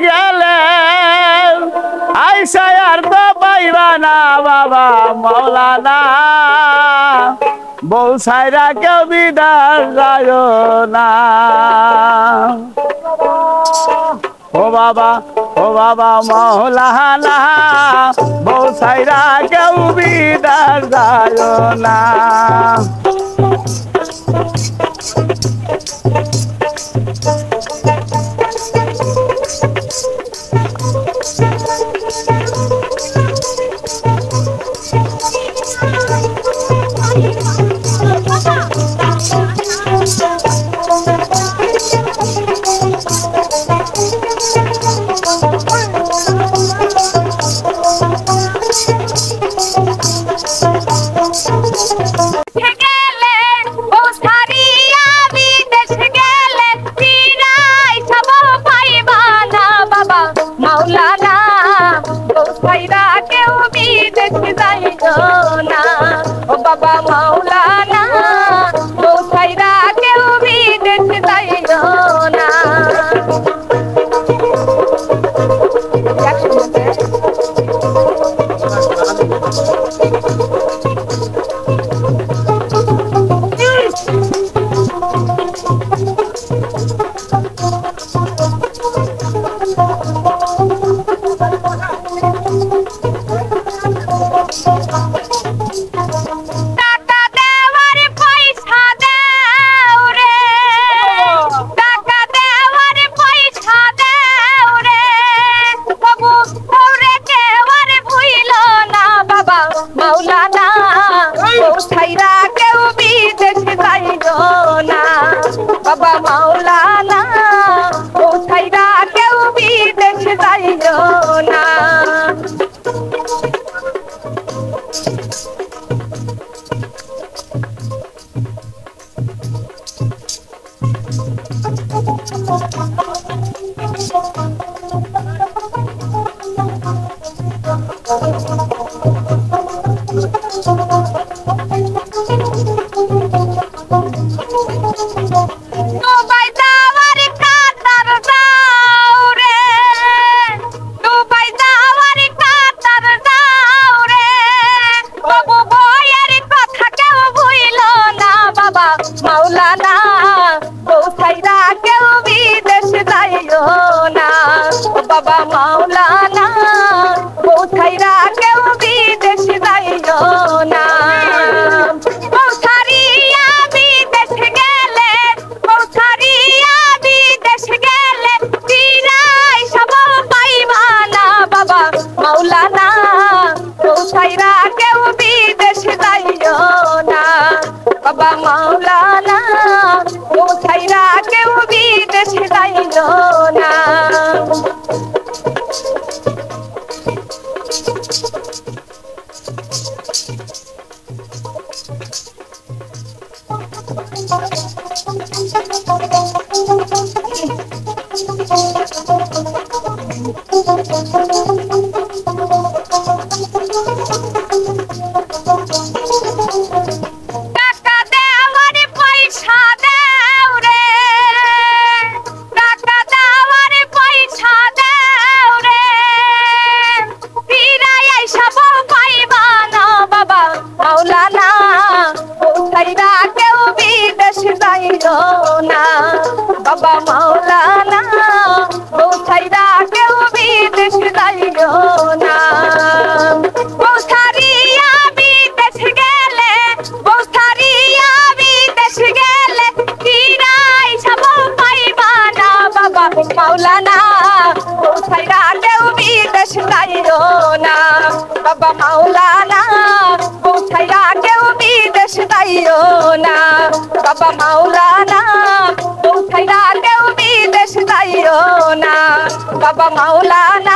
গেলে আইসা আর তো পাইবা না বাবা মাওলানা বউ সাইরা কেউ বিদার যায় না ও বাবা মাওলানা বউ সাইরা কেউ বিদার যায় না बाबा मौलाना तो साइरा के भी देख जाइयो ना बाबा मौलाना ओ साइरा केउ भी देख जाइयो ना मौलाना ओ साइरा केउ भी देश जाइयो ना बाबा मौलाना ओ साइरा केउ भी देश जाइयो ना ओ सारिया भी देश गेले ओ सारिया भी देश गेले तीराई सब पाइबा ना बाबा मौलाना ओ साइरा केउ भी देश जाइयो ना बाबा मौलाना ओ साइरा केउ भी देश जाइयो ना बाबा मौलाना ओ साइरा केउ भी देश जाइयो ना ओ सारिया भी देश गेले ओ सारिया भी देश गेले तीराई सब पाइबा ना बाबा मौलाना ओ साइरा केउ भी देश जाइयो ना बाबा मौलाना ओ साइरा केउ भी देश जाइयो ना बाबा मौलाना ओ साइरा केउ भी देश जाइयो ना बाबा मौलाना